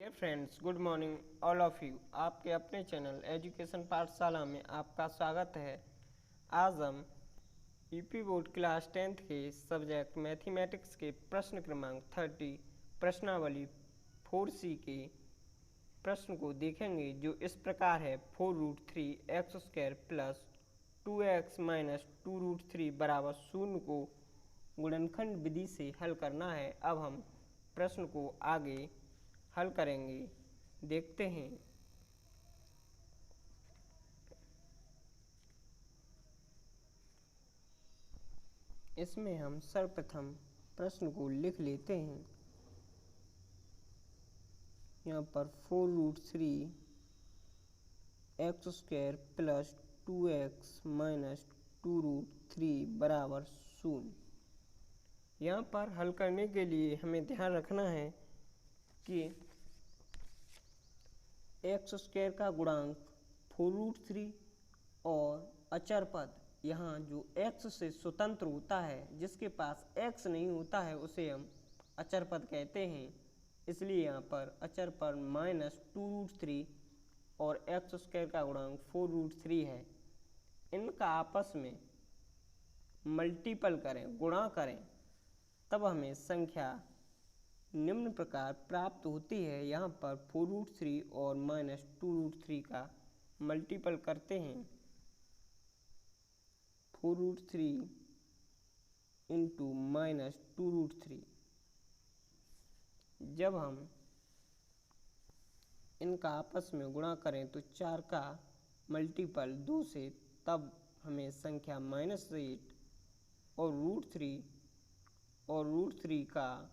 Hey friends, good morning all of you. आपके अपने channel education पाठशाला में आपका स्वागत है। आज हम यूपी बोर्ड क्लास 10th के सब्जेक्ट मैथमेटिक्स के प्रश्न क्रमांक 30 प्रश्नावली 4C के प्रश्न को देखेंगे, जो इस प्रकार है। 4√3x² प्लस 2x माइनस 2√3 बराबर 0 को गुणनखंड विधि से हल करना है। अब हम प्रश्न को आगे हल करेंगे, देखते हैं। इसमें हम सर्वप्रथम प्रश्न को लिख लेते हैं। यहाँ पर 4√3x² प्लस 2x माइनस 2√3 बराबर 0। यहाँ पर हल करने के लिए हमें ध्यान रखना है कि x² का गुणांक 4√3 और अचर पद यहाँ जो x से स्वतंत्र होता है, जिसके पास x नहीं होता है, उसे हम अचर पद कहते हैं। इसलिए यहाँ पर अचर पद माइनस 2√3 और x² का गुणांक 4√3 है। इनका आपस में मल्टीपल करें, गुणा करें, तब हमें संख्या निम्न प्रकार प्राप्त होती है। यहाँ पर 4√3 और माइनस 2√3 का मल्टीपल करते हैं। 4√3 इंटू माइनस 2√3। जब हम इनका आपस में गुणा करें तो 4 का मल्टीपल 2 से, तब हमें संख्या -8 और √3 और √3 का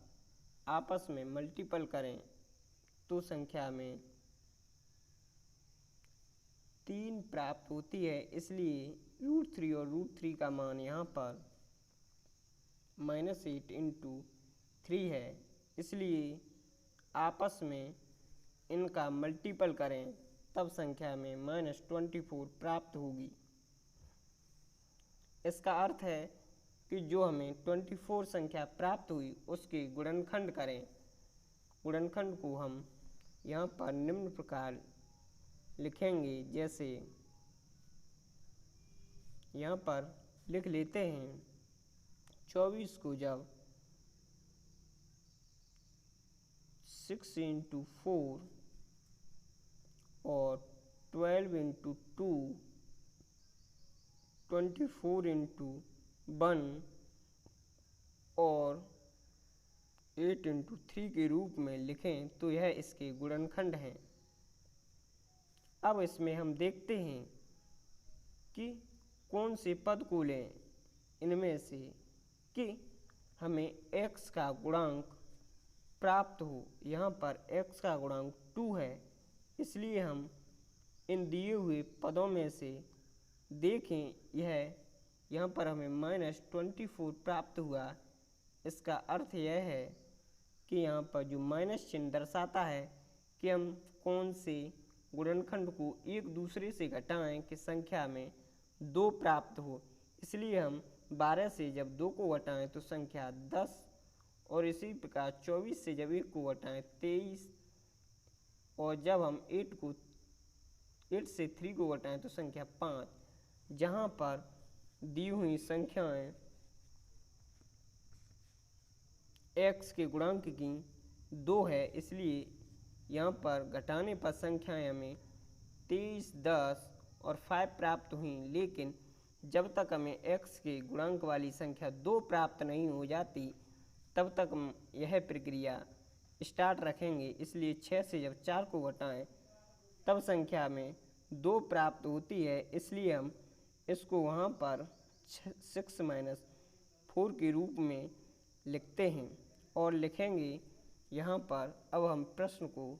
आपस में मल्टीपल करें तो संख्या में 3 प्राप्त होती है। इसलिए √3 और √3 का मान यहाँ पर -8 इंटू 3 है। इसलिए आपस में इनका मल्टीपल करें, तब संख्या में -24 प्राप्त होगी। इसका अर्थ है कि जो हमें 24 संख्या प्राप्त हुई, उसके गुणनखंड करें। गुणनखंड को हम यहाँ पर निम्न प्रकार लिखेंगे, जैसे यहाँ पर लिख लेते हैं। 24 को जब 6 इंटू 4 और 12 इंटू 2, 24 इंटू 1 और 8 इंटू 3 के रूप में लिखें तो यह इसके गुणनखंड हैं। अब इसमें हम देखते हैं कि कौन से पद को लें इनमें से कि हमें x का गुणांक प्राप्त हो। यहाँ पर x का गुणांक 2 है, इसलिए हम इन दिए हुए पदों में से देखें, यहाँ पर हमें -24 प्राप्त हुआ। इसका अर्थ यह है कि यहाँ पर जो माइनस चिन्ह दर्शाता है कि हम कौन से गुणनखंड को एक दूसरे से घटाएं कि संख्या में 2 प्राप्त हो। इसलिए हम 12 से जब 2 को घटाएं तो संख्या 10, और इसी प्रकार 24 से जब 1 को घटाएं 23, और जब हम 8 से 3 को घटाएं तो संख्या 5। जहाँ पर दी हुई संख्याएं x के गुणांक की 2 है, इसलिए यहाँ पर घटाने पर संख्याएं हमें 23, 10 और 5 प्राप्त हुई। लेकिन जब तक हमें x के गुणांक वाली संख्या 2 प्राप्त नहीं हो जाती, तब तक हम यह प्रक्रिया स्टार्ट रखेंगे। इसलिए 6 से जब 4 को घटाएं तब संख्या में 2 प्राप्त होती है। इसलिए हम इसको वहाँ पर 6 माइनस 4 के रूप में लिखते हैं और लिखेंगे यहाँ पर। अब हम प्रश्न को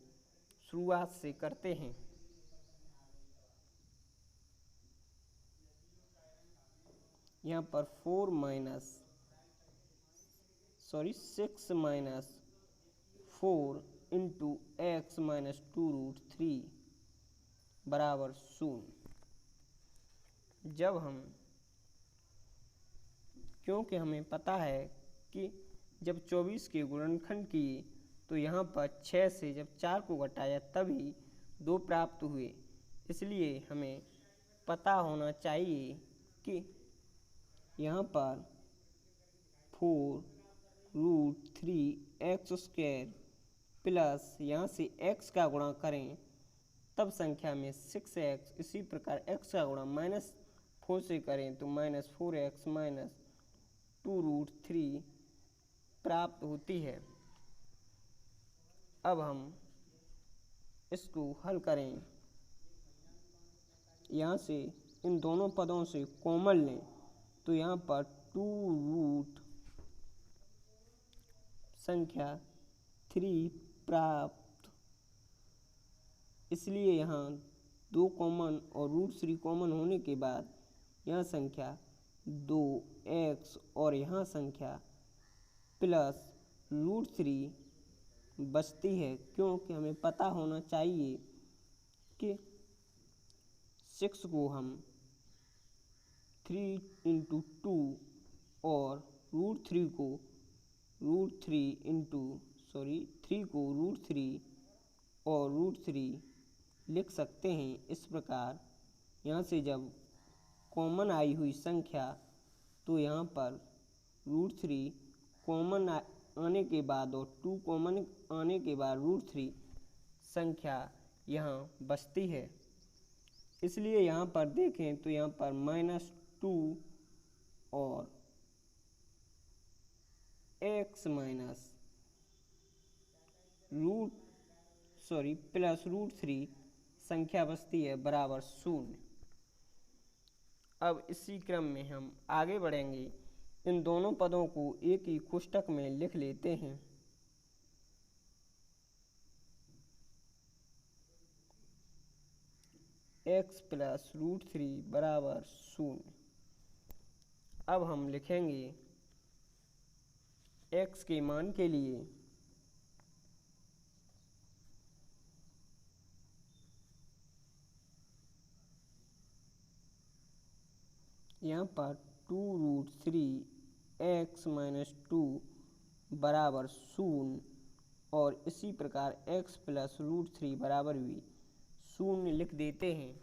शुरुआत से करते हैं। यहाँ पर 6 माइनस 4 इंटू x माइनस 2√3 बराबर 0। जब हम, क्योंकि हमें पता है कि जब 24 के गुणनखंड किए तो तो यहाँ पर 6 से जब 4 को घटाया तभी 2 प्राप्त हुए। इसलिए हमें पता होना चाहिए कि यहाँ पर 4√3x² प्लस यहाँ से x का गुणा करें तब संख्या में 6x, इसी प्रकार x का गुणा -4 से करें तो -4x माइनस 2√3 प्राप्त होती है। अब हम इसको हल करें, यहाँ से इन दोनों पदों से कॉमन लें तो यहाँ पर 2 संख्या 3 प्राप्त, इसलिए यहाँ 2 कॉमन और √3 कॉमन होने के बाद यहाँ संख्या 2x और यहाँ संख्या प्लस √3 बचती है, क्योंकि हमें पता होना चाहिए कि 6 को हम 3 × 2 और √3 को 3 को √3 और √3 लिख सकते हैं। इस प्रकार यहाँ से जब कॉमन आई हुई संख्या तो यहाँ पर √3 कॉमन आने के बाद और 2 कॉमन आने के बाद √3 संख्या यहाँ बचती है। इसलिए यहाँ पर देखें तो यहाँ पर -2 और x माइनस प्लस √3 संख्या बचती है बराबर 0। अब इसी क्रम में हम आगे बढ़ेंगे। इन दोनों पदों को एक ही कोष्ठक में लिख लेते हैं। x प्लस √3 बराबर 0। अब हम लिखेंगे x के मान के लिए यहाँ पर 2√3x माइनस 2 बराबर 0 और इसी प्रकार x प्लस √3 बराबर भी 0 लिख देते हैं।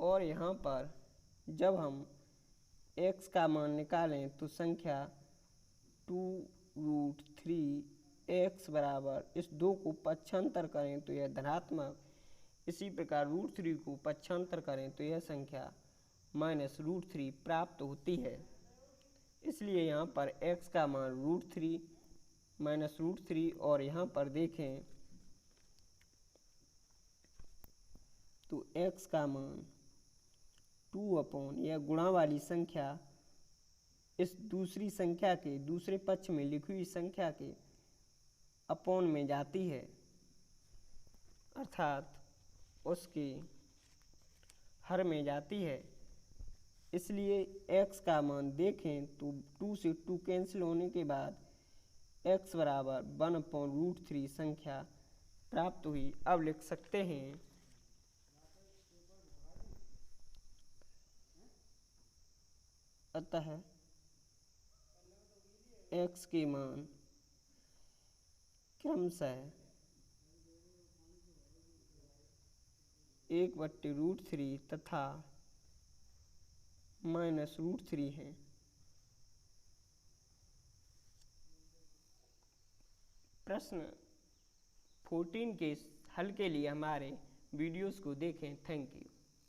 और यहाँ पर जब हम x का मान निकालें तो संख्या 2√3x बराबर, इस 2 को पक्षांतर करें तो यह धनात्मक, इसी प्रकार √3 को पक्षांतर करें तो यह संख्या -√3 प्राप्त होती है। इसलिए यहाँ पर x का मान √3 -√3 और यहाँ पर देखें तो x का मान 2 यह गुणा वाली संख्या इस दूसरी संख्या के दूसरे पक्ष में लिखी हुई संख्या के अपॉन में जाती है, अर्थात उसके हर में जाती है। इसलिए x का मान देखें तो 2 से 2 कैंसिल होने के बाद x बराबर 1/√3 संख्या प्राप्त हुई। अब लिख सकते हैं अतः x के मान क्रमशः 1/√3 तथा -√3 हैं। प्रश्न 14 के हल के लिए हमारे वीडियोस को देखें। Thank you.